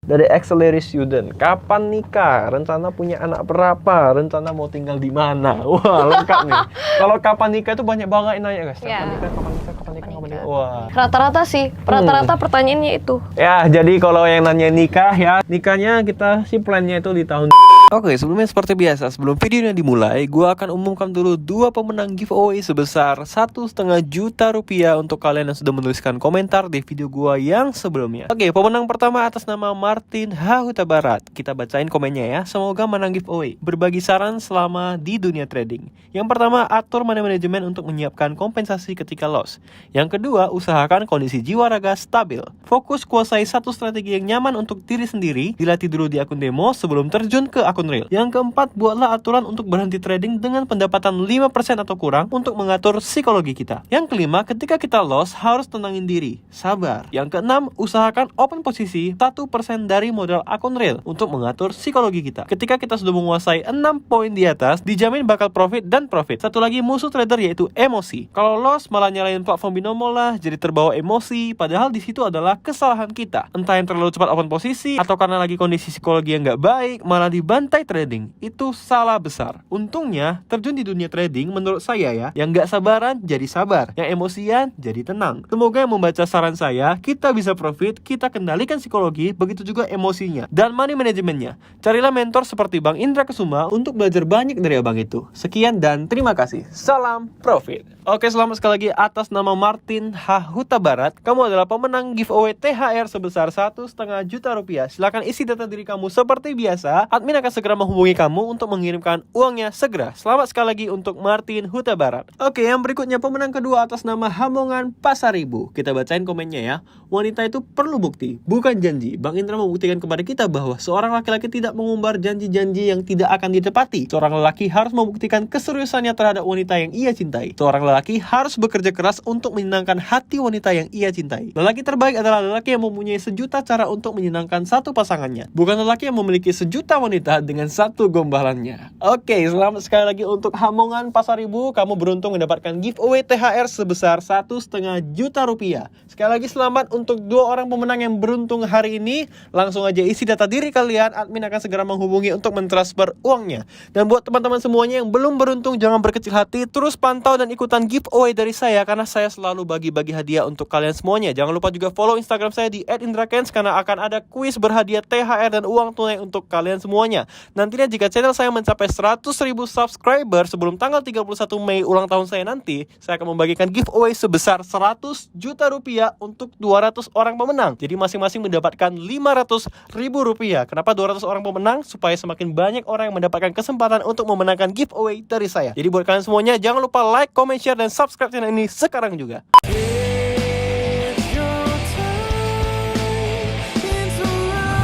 Dari Accelerate Student, kapan nikah? Rencana punya anak berapa? Rencana mau tinggal di mana? Wah, lengkap nih. Kalau kapan nikah itu banyak banget yang nanya, guys. Kapan Ya. nikah, kapan nikah, kapan nikah, kapan nikah. Wah. Rata-rata sih, rata-rata pertanyaannya itu. Ya, jadi kalau yang nanya nikah ya, nikahnya kita sih plannya itu di tahun. Oke, sebelumnya seperti biasa, sebelum videonya dimulai, gue akan umumkan dulu 2 pemenang giveaway sebesar 1,5 juta rupiah untuk kalian yang sudah menuliskan komentar di video gue yang sebelumnya. Oke, pemenang pertama atas nama Martin H. Huta Barat. Kita bacain komennya ya, semoga menang giveaway. Berbagi saran selama di dunia trading. Yang pertama, atur manajemen untuk menyiapkan kompensasi ketika loss. Yang kedua, usahakan kondisi jiwa raga stabil. Fokus kuasai satu strategi yang nyaman untuk diri sendiri, dilatih dulu di akun demo sebelum terjun ke akun real. Yang keempat, buatlah aturan untuk berhenti trading dengan pendapatan 5% atau kurang untuk mengatur psikologi kita. Yang kelima, ketika kita loss, harus tenangin diri, sabar. Yang keenam, usahakan open posisi 1% dari modal akun real untuk mengatur psikologi kita. Ketika kita sudah menguasai 6 poin di atas, dijamin bakal profit dan profit. Satu lagi musuh trader yaitu emosi. Kalau loss malah nyalain platform binomo lah, jadi terbawa emosi, padahal di situ adalah kesalahan kita. Entah yang terlalu cepat open posisi atau karena lagi kondisi psikologi yang nggak baik, malah dibantai trading. Itu salah besar. Untungnya terjun di dunia trading menurut saya ya, yang nggak sabaran jadi sabar, yang emosian jadi tenang. Semoga yang membaca saran saya, kita bisa profit, kita kendalikan psikologi, begitu juga emosinya dan money manajemennya. Carilah mentor seperti Bang Indra Kesuma untuk belajar banyak dari abang itu. Sekian dan terima kasih. Salam profit. Oke, selamat sekali lagi atas nama Martin H. Huta Barat. Kamu adalah pemenang giveaway THR sebesar 1,5 juta rupiah. Silakan isi data diri kamu seperti biasa. Admin akan segera menghubungi kamu untuk mengirimkan uangnya segera. Selamat sekali lagi untuk Martin Huta Barat. Oke, yang berikutnya pemenang kedua atas nama Hamongan Pasaribu. Kita bacain komennya ya. Wanita itu perlu bukti, bukan janji. Bang Indra membuktikan kepada kita bahwa seorang laki-laki tidak mengumbar janji-janji yang tidak akan ditepati. Seorang lelaki harus membuktikan keseriusannya terhadap wanita yang ia cintai. Seorang lelaki harus bekerja keras untuk menyenangkan hati wanita yang ia cintai. Lelaki terbaik adalah lelaki yang mempunyai sejuta cara untuk menyenangkan satu pasangannya, bukan lelaki yang memiliki sejuta wanita dengan satu gombalannya. Oke, selamat sekali lagi untuk Hamongan Pasaribu. Kamu beruntung mendapatkan giveaway THR sebesar 1,5 juta rupiah. Sekali lagi selamat untuk 2 orang pemenang yang beruntung hari ini. Langsung aja isi data diri kalian, admin akan segera menghubungi untuk mentransfer uangnya. Dan buat teman-teman semuanya yang belum beruntung, jangan berkecil hati, terus pantau dan ikutan giveaway dari saya, karena saya selalu bagi-bagi hadiah untuk kalian semuanya. Jangan lupa juga follow Instagram saya di @indrakens, karena akan ada kuis berhadiah THR dan uang tunai untuk kalian semuanya. Nantinya jika channel saya mencapai 100.000 subscriber sebelum tanggal 31 Mei ulang tahun saya nanti, saya akan membagikan giveaway sebesar 100 juta rupiah untuk 200 orang pemenang. Jadi masing-masing mendapatkan 500.000 rupiah. Kenapa 200 orang pemenang? Supaya semakin banyak orang yang mendapatkan kesempatan untuk memenangkan giveaway dari saya. Jadi buat kalian semuanya, jangan lupa like, comment, share, dan subscribe channel ini sekarang juga.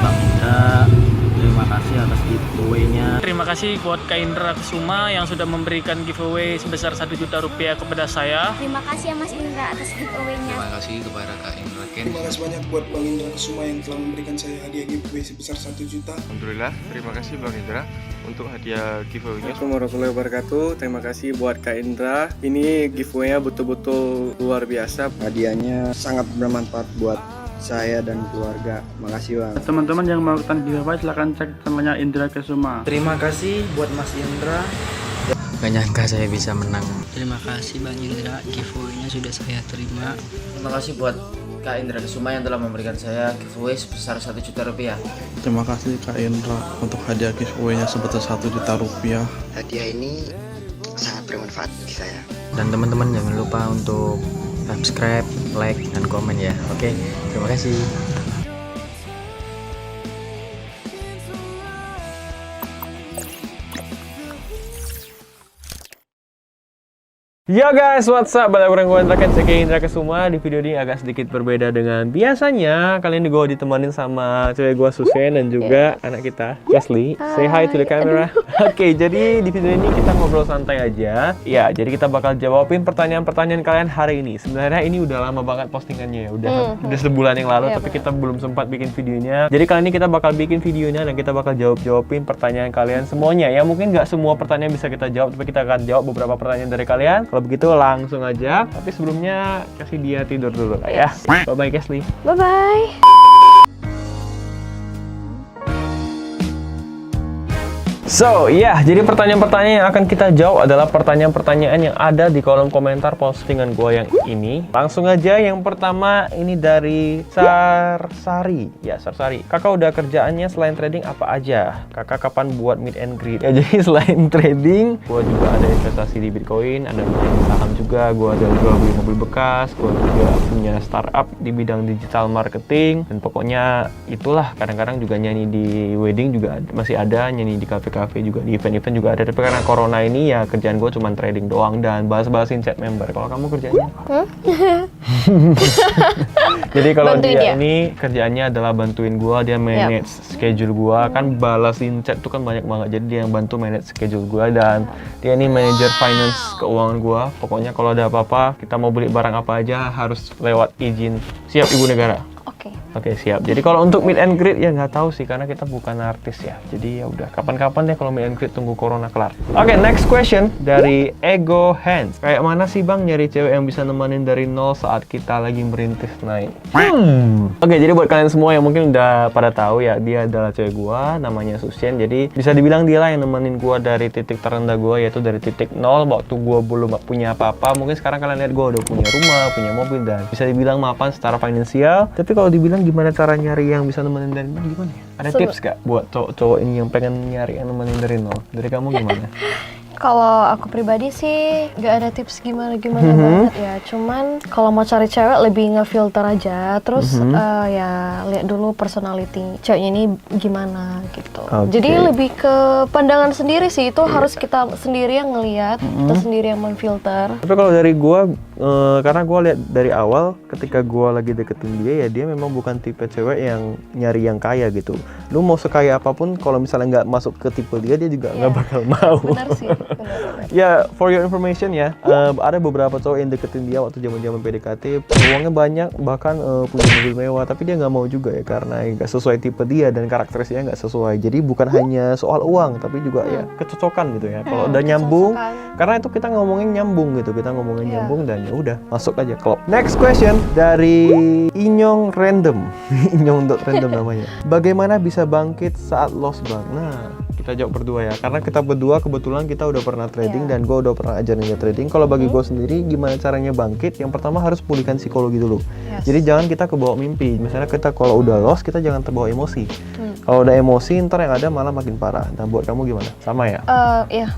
Bang Indra, terima kasih atas giveaway-nya. Terima kasih buat Kak Indra Kesuma yang sudah memberikan giveaway sebesar 1 juta rupiah kepada saya. Terima kasih ya Mas Indra atas giveaway-nya. Terima kasih kepada Kak Indra Ken. Terima kasih banyak buat Bang Indra Kesuma yang telah memberikan saya hadiah giveaway sebesar 1 juta. Alhamdulillah, terima kasih Bang Indra untuk hadiah giveaway-nya. Assalamualaikum warahmatullahi wabarakatuh. Terima kasih buat Kak Indra. Ini giveaway-nya betul-betul luar biasa. Hadiahnya sangat bermanfaat buat saya dan keluarga. Makasih Bang. Teman-teman yang melakukan giveaway silahkan cek channelnya Indra Kesuma. Terima kasih buat Mas Indra. Gak nyangka saya bisa menang. Terima kasih Bang Indra, giveaway-nya sudah saya terima. Terima kasih buat Kak Indra Kesuma yang telah memberikan saya giveaway sebesar 1 juta rupiah. Terima kasih Kak Indra untuk hadiah giveaway-nya sebesar 1 juta rupiah. Hadiah ini sangat bermanfaat bagi saya. Dan teman-teman jangan lupa untuk subscribe, like, dan komen ya. Oke, terima kasih. Yo guys, what's up? Balik bareng gue Indra Kesuma. Di video ini agak sedikit berbeda dengan biasanya. Kali ini gue ditemanin sama cewek gue Susen dan juga anak kita Kesley. Say hi to the camera. Oke, jadi di video ini kita ngobrol santai aja. Ya, jadi kita bakal jawabin pertanyaan-pertanyaan kalian hari ini. Sebenarnya ini udah lama banget postingannya ya. Udah sebulan yang lalu, tapi kita belum sempat bikin videonya. Jadi kali ini kita bakal bikin videonya dan kita bakal jawabin pertanyaan kalian semuanya. Ya mungkin nggak semua pertanyaan bisa kita jawab, tapi kita akan jawab beberapa pertanyaan dari kalian. Kalau begitu langsung aja. Tapi sebelumnya kasih dia tidur dulu lah ya. Bye bye Kesley. Bye bye. So, jadi pertanyaan-pertanyaan yang akan kita jawab adalah pertanyaan-pertanyaan yang ada di kolom komentar postingan gue yang ini. Langsung aja, yang pertama ini dari Sarsari. Ya, Sarsari. Kakak udah kerjaannya selain trading apa aja? Kakak kapan buat meet and greet? Ya, jadi selain trading, gue juga ada investasi di Bitcoin, ada main saham juga, gue ada jual beli mobil bekas, gue juga punya startup di bidang digital marketing, dan pokoknya itulah. Kadang-kadang juga nyanyi di wedding juga masih ada, nyanyi di kafe juga, di event-event juga ada. Tapi karena corona ini ya kerjaan gue cuma trading doang dan bahas-bahasin chat member. Kalau kamu kerjanya? Jadi kalau dia ini kerjaannya adalah bantuin gue, dia manage schedule gue. Kan balasin chat tuh kan banyak banget. Jadi dia yang bantu manage schedule gue, dan dia ini manajer finance keuangan gue. Pokoknya kalau ada apa-apa, kita mau beli barang apa aja harus lewat izin. Siap Ibu Negara? Oke, siap. Jadi kalau untuk meet and greet ya nggak tahu sih, karena kita bukan artis ya. Jadi ya udah, kapan-kapan deh kalau meet and greet, tunggu corona kelar. Oke, next question dari Ego Hands. Kayak mana sih Bang nyari cewek yang bisa nemenin dari nol saat kita lagi merintis naik? Oke, jadi buat kalian semua yang mungkin udah pada tahu ya, dia adalah cewek gua, namanya Susien. Jadi bisa dibilang dia lah yang nemenin gua dari titik terendah gua, yaitu dari titik nol waktu gua belum punya apa-apa. Mungkin sekarang kalian lihat gua udah punya rumah, punya mobil, dan bisa dibilang mapan secara finansial. Tapi kalau dibilang gimana cara nyari yang bisa nemenin dari nol, gimana ya? Ada tips gak buat cowok-cowok ini yang pengen nyari yang nemenin dari nol? Dari kamu gimana? Kalau aku pribadi sih gak ada tips gimana-gimana banget ya. Cuman kalau mau cari cewek lebih ngefilter aja. Terus ya lihat dulu personality ceweknya ini gimana gitu. Jadi lebih ke pandangan sendiri sih. Itu harus kita sendiri yang ngelihat, kita sendiri yang memfilter. Tapi kalau dari gua, karena gua lihat dari awal ketika gua lagi deketin dia, ya dia memang bukan tipe cewek yang nyari yang kaya gitu. Lu mau sekaya apapun, kalau misalnya nggak masuk ke tipe dia juga nggak bakal mau. Benar sih. Ya, for your information ya, ada beberapa cowok yang deketin dia waktu zaman-zaman PDKT, uangnya banyak, bahkan punya mobil mewah, tapi dia nggak mau juga ya, karena nggak sesuai tipe dia dan karakteristiknya nggak sesuai. Jadi bukan hanya soal uang, tapi juga ya kecocokan gitu ya. Kalau udah nyambung, karena itu kita ngomongin nyambung gitu, kita ngomongin nyambung, dan ya udah masuk aja klop. Next question dari Inyong Random, Inyong.random namanya. Bagaimana bisa bangkit saat loss Bang? Nah, kita jawab berdua ya, karena kita berdua kebetulan kita udah pernah trading dan gue udah pernah ajarin dia trading. Kalau bagi gue sendiri gimana caranya bangkit, yang pertama harus pulihkan psikologi dulu. Jadi jangan kita kebawa mimpi. Misalnya kita kalau udah loss, kita jangan terbawa emosi. Kalau udah emosi, ntar yang ada malah makin parah. Nah, buat kamu gimana? Sama ya?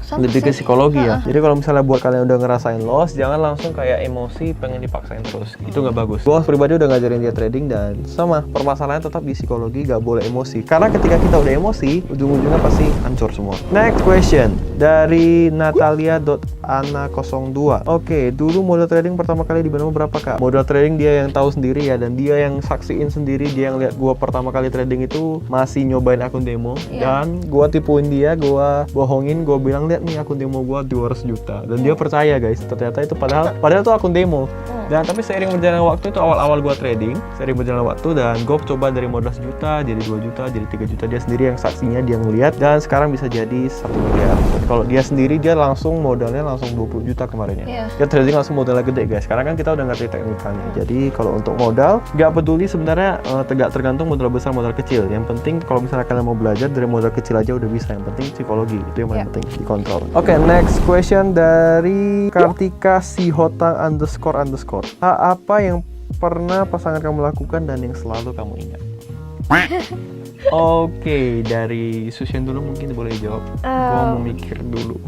Sama lebih ke psikologi ya. Jadi kalau misalnya buat kalian udah ngerasain loss, jangan langsung kayak emosi pengen dipaksain terus. Itu nggak bagus. Gue pribadi udah ngajarin dia trading, dan sama, permasalahannya tetap di psikologi, nggak boleh emosi. Karena ketika kita udah emosi, ujung-ujungnya pasti hancur semua. Next question dari Natalia.ana02. Oke, dulu modal trading pertama kali di Binomo berapa Kak? Modal trading dia yang tahu sendiri ya, dan dia yang saksiin sendiri. Dia yang lihat gua pertama kali trading itu masih nyobain akun demo, dan gua tipuin dia, gua bohongin, gua bilang lihat nih akun demo gua 200 juta, dan dia percaya guys. Ternyata itu padahal itu akun demo. Dan tapi seiring berjalannya waktu, itu awal-awal gua trading, seiring berjalannya waktu, dan gua coba dari modal 1 juta jadi 2 juta jadi 3 juta. Dia sendiri yang saksinya, dia ngeliat, dan sekarang bisa jadi 1 miliar. Kalau dia sendiri, dia langsung modalnya langsung 20 juta kemarin ya. Dia trading langsung modalnya gede guys. Sekarang kan kita udah ngerti teknikalnya. Jadi kalau untuk modal, nggak peduli sebenarnya, tergantung modal besar modal kecil. Yang penting kalau misalnya kalian mau belajar dari modal kecil aja udah bisa. Yang penting psikologi, itu yang paling penting dikontrol. Oke, next question dari Kartika Sihotang __. Apa yang pernah pasangan kamu lakukan dan yang selalu kamu ingat? Oke, dari Susien dulu mungkin boleh jawab. Gua mau mikir dulu.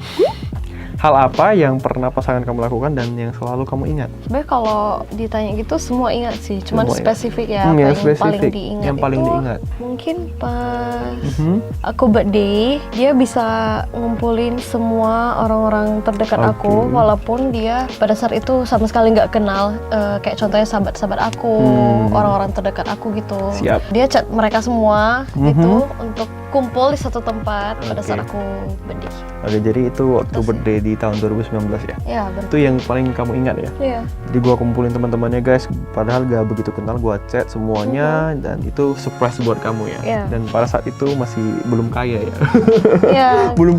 Hal apa yang pernah pasangan kamu lakukan dan yang selalu kamu ingat? Sebenarnya kalau ditanya gitu semua ingat sih, cuman spesifik ya, yang paling diingat. Mungkin pas aku birthday, dia bisa ngumpulin semua orang-orang terdekat aku, walaupun dia pada saat itu sama sekali nggak kenal. Kayak contohnya sahabat-sahabat aku, orang-orang terdekat aku gitu. Dia chat mereka semua gitu untuk kumpul di satu tempat pada saat aku birthday. Oke, jadi itu waktu birthday di tahun 2019 ya? Iya, betul. Itu yang paling kamu ingat ya? Iya. Jadi gua kumpulin teman-temannya guys, padahal gak begitu kenal, gua chat semuanya, dan itu surprise buat kamu ya? Iya. Dan pada saat itu masih belum kaya ya? Iya. belum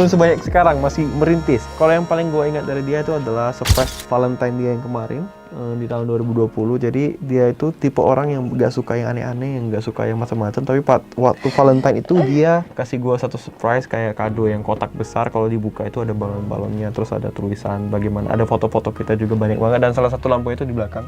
sebanyak sekarang, masih merintis. Kalau yang paling gua ingat dari dia itu adalah surprise Valentine dia yang kemarin. di tahun 2020. Jadi dia itu tipe orang yang gak suka yang aneh-aneh, yang gak suka yang macam-macam. Tapi waktu Valentine itu dia kasih gue satu surprise kayak kado yang kotak besar. Kalau dibuka itu ada balon-balonnya, terus ada tulisan bagaimana, ada foto-foto kita juga banyak banget, dan salah satu lampu itu di belakang.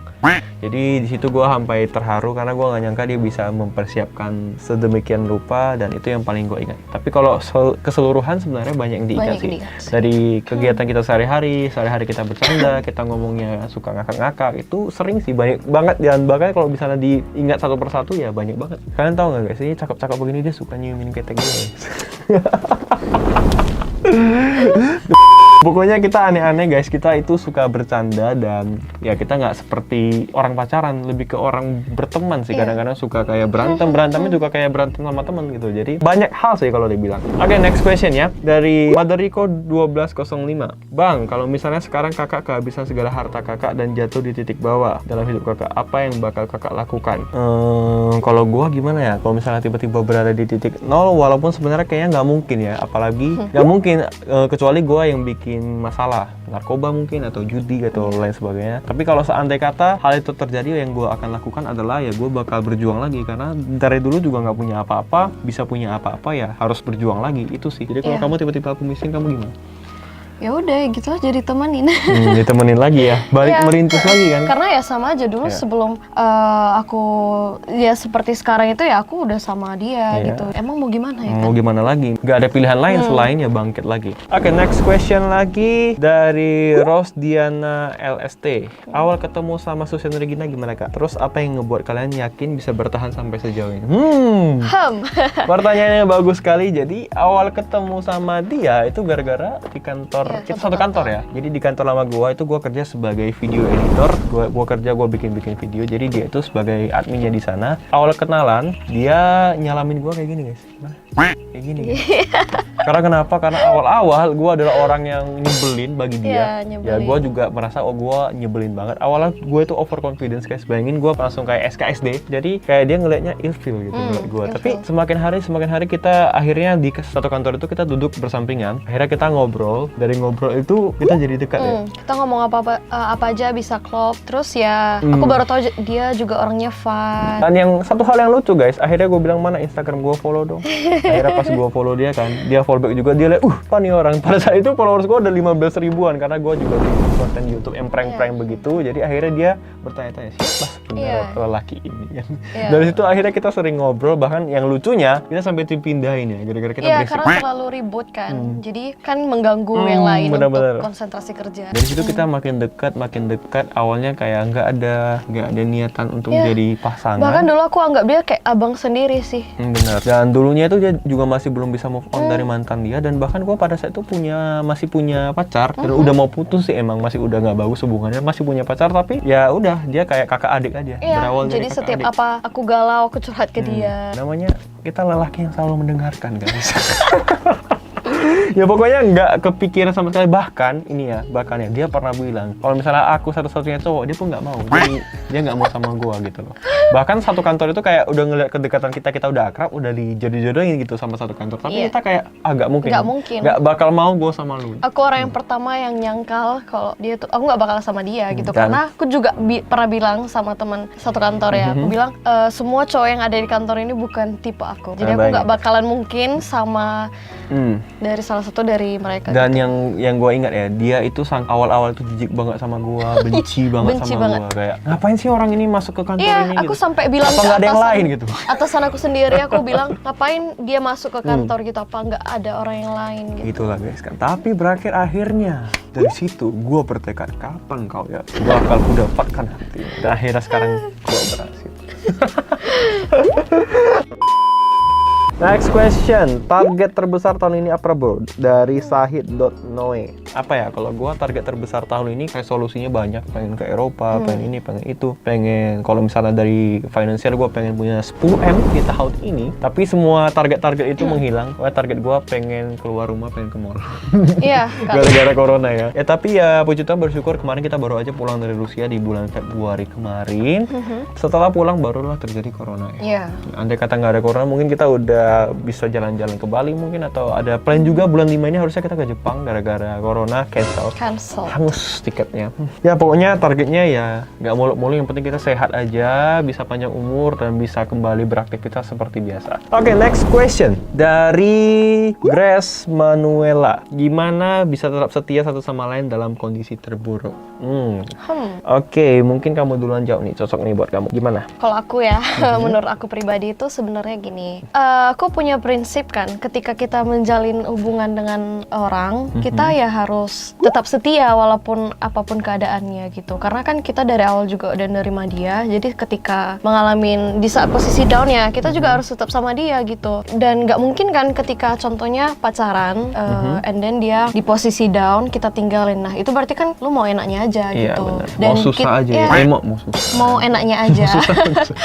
Jadi di situ gue sampai terharu karena gue gak nyangka dia bisa mempersiapkan sedemikian rupa, dan itu yang paling gue ingat. Tapi kalau keseluruhan sebenarnya banyak yang diingat sih. Dari kegiatan kita sehari-hari kita bercanda, kita ngomongnya suka ngakak-ngakak, itu sering sih, banyak banget. Dan bahkan kalau misalnya diingat satu persatu ya banyak banget. Kalian tahu nggak guys, ini cakep-cakep begini dia suka nyiumin ketek gue. Pokoknya kita aneh-aneh guys, kita itu suka bercanda, dan ya kita nggak seperti orang pacaran, lebih ke orang berteman sih. Kadang-kadang suka kayak berantemnya juga kayak berantem sama teman gitu. Jadi banyak hal sih kalau dibilang. Oke, next question ya, dari Madariko 1205. Bang, kalau misalnya sekarang kakak kehabisan segala harta kakak dan jatuh di titik bawah dalam hidup kakak, apa yang bakal kakak lakukan? Kalau gua gimana ya, kalau misalnya tiba-tiba berada di titik nol, walaupun sebenarnya kayaknya nggak mungkin ya, apalagi nggak mungkin kecuali gua yang bikin masalah, narkoba mungkin, atau judi atau lain sebagainya. Tapi kalau seandai kata hal itu terjadi, yang gue akan lakukan adalah ya gue bakal berjuang lagi, karena dari dulu juga nggak punya apa-apa, bisa punya apa-apa ya harus berjuang lagi, itu sih. Jadi kalau kamu tiba-tiba aku missing, kamu gimana? Ya udah gitu aja, ditemenin. Ditemenin lagi ya, balik merintis lagi kan? Karena ya sama aja dulu sebelum aku ya seperti sekarang itu ya aku udah sama dia gitu. Emang mau gimana ya? Mau gimana lagi? Gak ada pilihan lain selain ya bangkit lagi. Oke, next question lagi dari Rosdiana LST. Awal ketemu sama Susan Regina gimana kak? Terus apa yang ngebuat kalian yakin bisa bertahan sampai sejauh ini? Pertanyaannya bagus sekali. Jadi awal ketemu sama dia itu gara-gara di kantor. Kita satu kantor ya. Jadi di kantor lama gua itu gua kerja sebagai video editor. Gua bikin video. Jadi dia itu sebagai adminnya di sana. Awal kenalan dia nyalamin gua kayak gini guys. Kayak gini. Karena kenapa? Karena awal-awal gua adalah orang yang nyebelin bagi dia. Ya gua juga merasa gua nyebelin banget. Awalnya gua itu overconfidence guys. Bayangin gua langsung kayak SKSD. Jadi kayak dia ngelihatnya ilfeel gitu ngeliat gua. Tapi semakin hari kita akhirnya di satu kantor itu kita duduk bersampingan. Akhirnya kita ngobrol. Dari ngobrol itu kita jadi dekat ya. Kita ngomong apa aja bisa klop. Terus ya aku baru tahu dia juga orangnya fun. Dan yang satu hal yang lucu guys, akhirnya gue bilang mana Instagram gue follow dong. Akhirnya pas gue follow dia kan, dia follow back juga, dia lihat apa nih orang. Pada saat itu followers gue udah 15 ribuan karena gue juga bikin konten YouTube yang prank-prank begitu. Jadi akhirnya dia bertanya-tanya siapa sebenarnya lelaki ini kan. Dari situ akhirnya kita sering ngobrol, bahkan yang lucunya kita sampai dipindahin ya gara-gara kita berisik. Karena terlalu ribut kan. Jadi kan mengganggu yang lain untuk konsentrasi kerja. Dari situ kita makin dekat. Awalnya kayak nggak ada niatan untuk jadi pasangan. Bahkan dulu aku anggap dia kayak abang sendiri sih. Benar. Dan dulunya itu dia juga masih belum bisa move on dari mantan dia, dan bahkan gue pada saat itu masih punya pacar dan udah mau putus sih, emang masih udah nggak bagus hubungannya, masih punya pacar, tapi ya udah dia kayak kakak adik aja. Berawal jadi setiap apa aku galau aku curhat ke dia. Namanya kita lelaki yang selalu mendengarkan guys. Ya pokoknya nggak kepikiran sama sekali. Bahkan dia pernah bilang kalau misalnya aku satu-satunya cowok, dia pun nggak mau. Jadi dia nggak mau sama gua gitu loh. Bahkan satu kantor itu kayak udah ngeliat kedekatan kita udah akrab, udah dijodoh-jodohin gitu sama satu kantor. Tapi kita kayak nggak mungkin. Nggak bakal mau gua sama lu. Aku orang yang pertama yang nyangkal kalau dia tuh aku nggak bakal sama dia gitu. Karena aku juga pernah bilang sama teman satu kantor ya. Aku bilang semua cowok yang ada di kantor ini bukan tipe aku. Jadi aku nggak bakalan mungkin sama dari salah satu dari mereka. Dan gitu. yang gue ingat ya, dia itu awal-awal itu jijik banget sama gue, benci banget sama gue. Kayak ngapain sih orang ini masuk ke kantor ini? Aku gitu. Sampai bilang apa nggak ada yang lain gitu. Atasan aku sendiri, aku bilang ngapain dia masuk ke kantor gitu? Apa nggak ada orang yang lain gitu? Itulah guys kan. Tapi berakhir akhirnya dari situ gue bertekad, kapan kau ya bakal ku dapatkan hati. Dan akhirnya sekarang gue berhasil. Next question, target terbesar tahun ini apa bro? Dari Sahid.noe. Apa ya, kalau gue target terbesar tahun ini resolusinya banyak. Pengen ke Eropa, pengen ini, pengen itu. Pengen, kalau misalnya dari financial gue pengen punya 10M di tahun ini. Tapi semua target-target itu menghilang. Target gue pengen keluar rumah, pengen ke mall. Iya. Gara-gara corona ya. Ya tapi ya puji Tuhan bersyukur kemarin kita baru aja pulang dari Rusia di bulan Februari kemarin. Setelah pulang barulah terjadi corona ya. Andai kata nggak ada corona mungkin kita udah kita bisa jalan-jalan ke Bali mungkin, atau ada plan juga bulan 5 ini harusnya kita ke Jepang, gara-gara corona cancel. Hangus tiketnya. Ya pokoknya targetnya ya nggak muluk-muluk, yang penting kita sehat aja, bisa panjang umur dan bisa kembali beraktivitas seperti biasa. Oke, next question dari Grace Manuela. Gimana bisa tetap setia satu sama lain dalam kondisi terburuk? Oke, mungkin kamu duluan jawab nih, cocok nih buat kamu. Gimana? Kalau aku ya, menurut aku pribadi itu sebenarnya gini. Aku punya prinsip kan, ketika kita menjalin hubungan dengan orang, kita ya harus tetap setia walaupun apapun keadaannya gitu. Karena kan kita dari awal juga udah nerima dia, jadi ketika mengalami di saat posisi down ya, kita juga harus tetap sama dia gitu. Dan nggak mungkin kan ketika contohnya pacaran, and then dia di posisi down, kita tinggalin. Nah itu berarti kan lu mau enaknya aja gitu. Dan mau susah aja ya. Mau enaknya aja.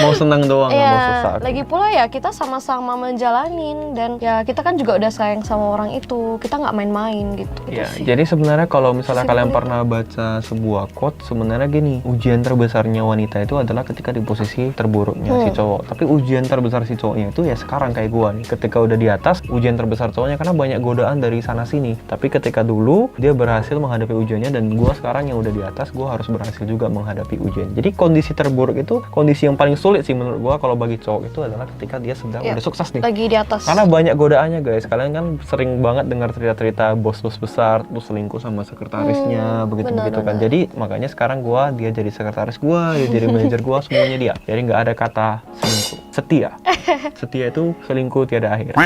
Mau senang doang, nggak mau susah. Lagi pula ya kita sama-sama menjalanin, dan ya kita kan juga udah sayang sama orang itu, kita nggak main-main gitu. Ya, jadi sebenarnya kalau misalnya kalian pernah baca sebuah quote, sebenarnya gini, ujian terbesarnya wanita itu adalah ketika di posisi terburuknya si cowok. Tapi ujian terbesar si cowoknya itu ya sekarang kayak gua nih, ketika udah di atas, ujian terbesar cowoknya karena banyak godaan dari sana sini. Tapi ketika dulu dia berhasil menghadapi ujiannya, dan gua sekarang yang udah di atas, gua harus berhasil juga menghadapi ujian. Jadi kondisi terburuk itu kondisi yang paling sulit sih menurut gua kalau bagi cowok itu adalah ketika dia sedang udah sukses nih, lagi di atas. Karena banyak godaannya guys. Kalian kan sering banget dengar cerita-cerita bos-bos besar tuh selingkuh sama sekretarisnya, begitu-begitu kan. Jadi makanya sekarang dia jadi sekretaris gua, dia jadi manajer gua, semuanya dia. Jadi nggak ada kata selingkuh. Setia itu selingkuh tiada akhir.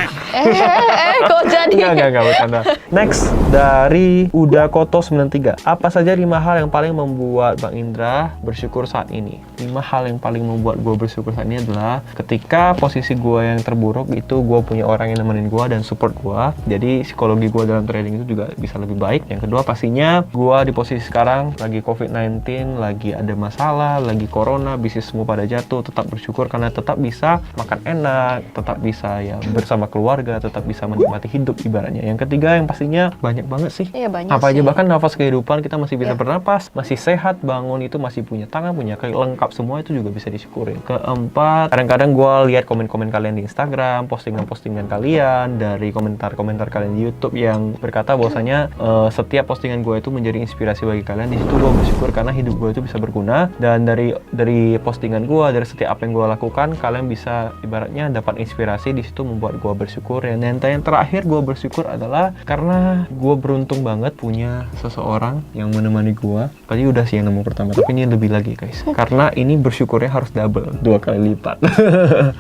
Kok jadi? Enggak, bercanda. Next dari Uda Koto 93. Apa saja 5 hal yang paling membuat Bang Indra bersyukur saat ini? 5 hal yang paling membuat gue bersyukur saat ini adalah ketika posisi gue yang terburuk itu gue punya orang yang nemenin gue dan support gue. Jadi psikologi gue dalam trading itu juga bisa lebih baik. Yang kedua pastinya gue di posisi sekarang lagi COVID-19, lagi ada masalah, lagi corona, bisnis semua pada jatuh. Tetap bersyukur karena tetap bisa makan enak, tetap bisa ya bersama keluarga, tetap bisa menikmati hidup ibaratnya. Yang ketiga yang pastinya banyak banget sih. Iya, banyak apa sih. aja, bahkan nafas kehidupan kita masih bisa bernapas, masih sehat, bangun itu masih punya tangan, punya kaki, lengkap semua, itu juga bisa disyukurin. Keempat, kadang-kadang gue lihat komen-komen kalian di Instagram, postingan-postingan kalian, dari komentar-komentar kalian di YouTube yang berkata bahwasanya setiap postingan gue itu menjadi inspirasi bagi kalian. Di situ gue bersyukur karena hidup gue itu bisa berguna, dan dari postingan gue, dari setiap apa yang gue lakukan, kalian bisa ibaratnya dapat inspirasi. Di situ membuat gue bersyukur. Dan yang terakhir gue bersyukur adalah karena gue beruntung banget punya seseorang yang menemani gue. Tadi udah sih yang nomor pertama, tapi ini lebih lagi guys, karena ini bersyukurnya harus double, 2 kali lipat.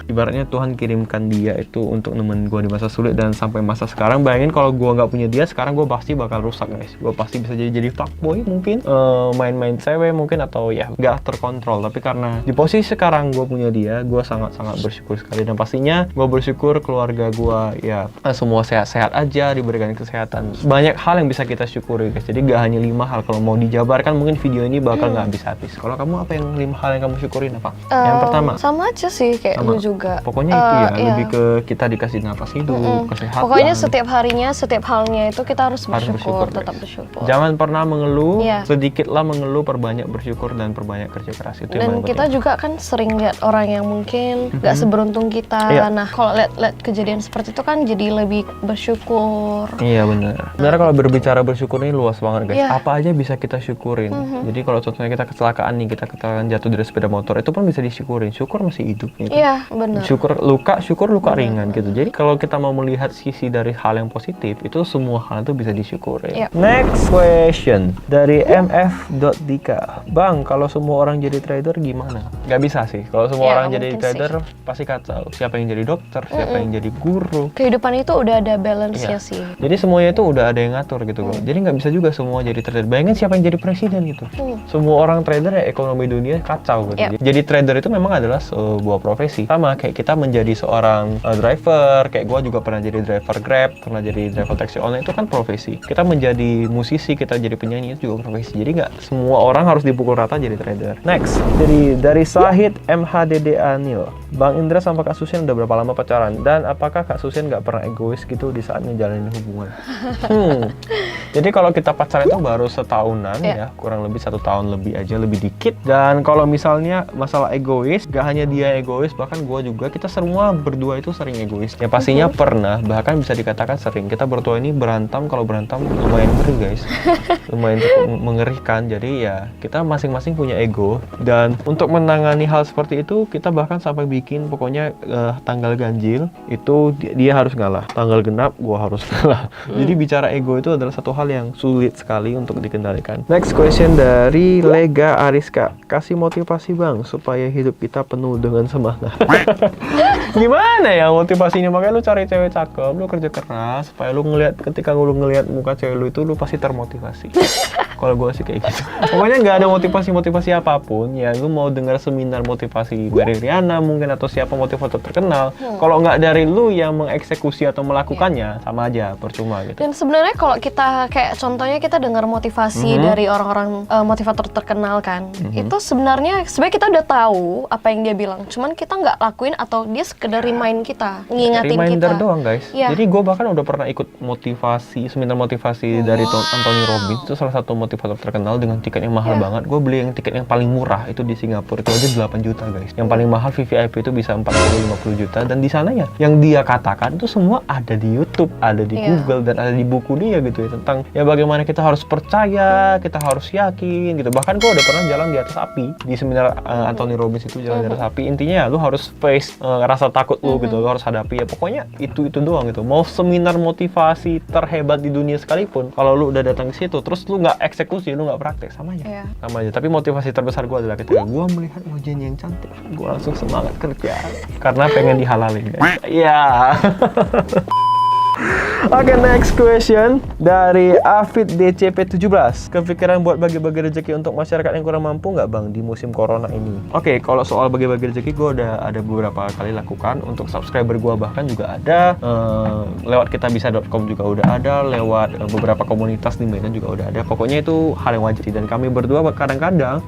Ibaratnya Tuhan kirimkan dia itu untuk nemenin gue di masa sulit dan sampai masa sekarang. Bayangin kalau gue nggak punya dia, sekarang gue pasti bakal rusak guys. Gue pasti bisa jadi fuckboy mungkin, main-main cewek mungkin, atau ya nggak terkontrol. Tapi karena di posisi sekarang gue punya dia, gue sangat-sangat bersyukur sekali. Dan pastinya gue bersyukur keluarga gue ya semua sehat-sehat aja, diberikan kesehatan. Banyak hal yang bisa kita syukuri guys. Jadi gak hanya 5 hal. Kalau mau dijabarkan mungkin video ini bakal nggak habis-habis. Kalau kamu apa yang 5 hal yang kamu syukurin apa? Yang pertama sama aja sih kayak lu juga. Pokoknya itu ya, lebih ke kita dikasih nafas hidup, kesehatan. Pokoknya setiap harinya, setiap halnya itu kita harus bersyukur, tetap bersyukur. Jangan pernah mengeluh, sedikitlah mengeluh, perbanyak bersyukur dan perbanyak kerja keras. Itu dan kita juga kan sering lihat orang yang mungkin nggak seberuntung kita. Nah kalau lihat kejadian seperti itu kan jadi lebih bersyukur. Iya benar. Sebenarnya kalau berbicara bersyukur ini luas banget guys. Apa aja bisa kita syukurin. Jadi kalau contohnya kita kecelakaan nih, kita kecelakaan jatuh dari sepeda motor, itu pun bisa disyukurin. Syukur masih hidup gitu. Iya benar. Syukur luka ringan gitu. Jadi kalau kita mau melihat sisi dari hal yang positif, itu semua hal itu bisa disyukurin. Next question dari MF.Dika. Bang, kalau semua orang jadi trader gimana? Gak bisa sih. Kalau semua orang jadi trader pasti kacau. Siapa yang jadi dokter, siapa yang jadi guru. Kehidupan itu udah ada balance-nya sih. Jadi semuanya itu udah ada yang ngatur gitu loh. Jadi nggak bisa juga semua jadi trader. Bayangin siapa yang jadi presiden gitu. Semua orang trader ya ekonomi dunia kacau gitu. Jadi trader itu memang adalah sebuah profesi. Sama kayak kita menjadi seorang driver, kayak gue juga pernah jadi driver Grab, pernah jadi driver taksi online, itu kan profesi. Kita menjadi musisi, kita jadi penyanyi, itu juga profesi. Jadi nggak semua orang harus dipukul rata jadi trader. Next, dari Sahid MHDD Anil. Bang Indra sama Kak Susen udah berapa lama pacaran? Dan apakah Kak Susen nggak pernah egois gitu di saat ngejalanin hubungan? Jadi kalau kita pacaran itu baru setahunan ya, kurang lebih 1 tahun lebih aja, lebih dikit. Dan kalau misalnya masalah egois, gak hanya dia egois, bahkan gue juga, kita semua berdua itu sering egois. Ya pastinya pernah, bahkan bisa dikatakan sering. Kita berdua ini berantem, kalau berantem lumayan ngeri guys, lumayan cukup mengerikan. Jadi ya kita masing-masing punya ego. Dan untuk menangani hal seperti itu, kita bahkan sampai bikin pokoknya tanggal ganjil itu dia harus ngalah, tanggal genap gue harus ngalah. Jadi bicara ego itu adalah satu hal yang sulit sekali untuk dikendalikan. Next question dari Lega Ariska. Kasih motivasi bang supaya hidup kita penuh dengan semangat. Gimana ya motivasinya? Makanya lu cari cewek cakep, lu kerja keras supaya lu ketika lu ngelihat muka cewek lu itu lu pasti termotivasi. Kalau gue sih kayak gitu. Pokoknya nggak ada motivasi apapun ya. Lu mau dengar seminar motivasi dari Rihanna mungkin atau siapa motivator terkenal, kalau nggak dari lu yang mengeksekusi atau melakukannya, sama aja percuma gitu. Dan sebenarnya kalau kita kayak contohnya kita dengar motivasi dari orang-orang motivator terkenal kan, itu sebenarnya kita udah tahu apa yang dia bilang, cuman kita nggak lakuin atau dia sekedar remind kita, ngingatin reminder kita doang guys. Jadi gue bahkan udah pernah ikut seminar motivasi dari Anthony Robbins, itu salah satu motivator terkenal dengan tiket yang mahal banget. Gue beli yang tiket yang paling murah itu di Singapura, itu aja 8 juta guys. Yang paling mahal VVIP itu bisa 40-50 juta. Dan di sana ya yang dia katakan itu semua ada di YouTube, ada di Google, dan ada di buku dia gitu ya, tentang ya bagaimana kita harus percaya, kita harus yakin gitu. Bahkan gue udah pernah jalan di atas api di seminar Anthony Robbins itu, jalan di atas api. Intinya ya lu harus face rasa takut lu gitu, lu harus hadapi ya. Pokoknya itu doang gitu. Mau seminar motivasi terhebat di dunia sekalipun, kalau lu udah datang ke situ terus lu nggak eksekusi, lu nggak praktek, sama aja. Sama aja. Tapi motivasi terbesar gue adalah ketika gue melihat wajah yang cantik, gue langsung semangat kerja karena pengen dihalalin guys. Iya. Oke, next question dari Afid DCP17. Kepikiran buat bagi-bagi rezeki untuk masyarakat yang kurang mampu nggak bang di musim corona ini? Oke, kalau soal bagi-bagi rezeki gue udah ada beberapa kali lakukan. Untuk subscriber gue bahkan juga ada, lewat kitabisa.com juga udah ada, lewat beberapa komunitas di Medan juga udah ada. Pokoknya itu hal yang wajib. Dan kami berdua kadang-kadang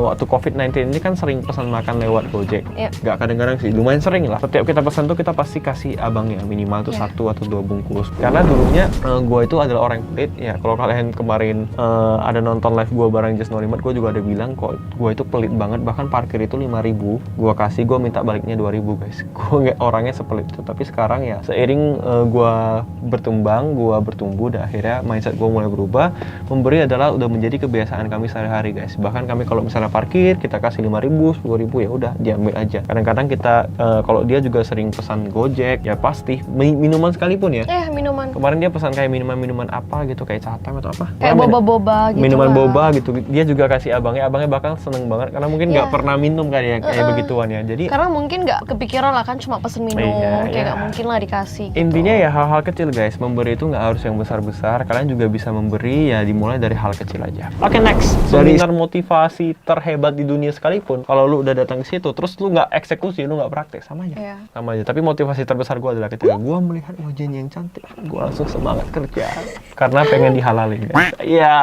waktu COVID-19 ini kan sering pesan makan lewat Gojek. Nggak kadang-kadang sih, lumayan sering lah. Setiap kita pesan tuh kita pasti kasih abangnya minimal tuh 1 atau 2 bungkus. Karena dulunya gue itu adalah orang yang pelit ya. Kalau kalian kemarin ada nonton live gue bareng Just No Limit, gue juga ada bilang kok gue itu pelit banget. Bahkan parkir itu 5.000, gue kasih, gue minta baliknya 2.000 guys. Gue orangnya sepelit itu. Tapi sekarang ya seiring gue berkembang, gue bertumbuh, dan akhirnya mindset gue mulai berubah. Memberi adalah udah menjadi kebiasaan kami sehari-hari guys. Bahkan kami kalau misalnya parkir kita kasih 5.000, 10.000 ya udah diambil aja. Kadang-kadang kita kalau dia juga sering pesan Gojek ya pasti minuman sekalipun ya. Minuman. Kemarin dia pesan kayak minuman apa gitu, kayak catam atau apa? Kayak boba-boba gitu. Minuman boba gitu. Dia juga kasih abangnya bakal seneng banget karena mungkin nggak pernah minum kan ya kayak begituan ya. Jadi karena mungkin nggak kepikiran lah kan, cuma pesen minum, kayak nggak mungkin lah dikasih. Gitu. Intinya ya hal-hal kecil guys. Memberi itu nggak harus yang besar-besar. Kalian juga bisa memberi ya dimulai dari hal kecil aja. Oke, next. Seminar motivasi terhebat di dunia sekalipun, kalau lu udah datang ke situ terus lu nggak eksekusi, lu nggak praktek, sama aja. Sama aja. Tapi motivasi terbesar gue adalah ketika gue melihat wajahnya yang cantik, gue langsung semangat kerja karena pengen dihalalin guys. Iya.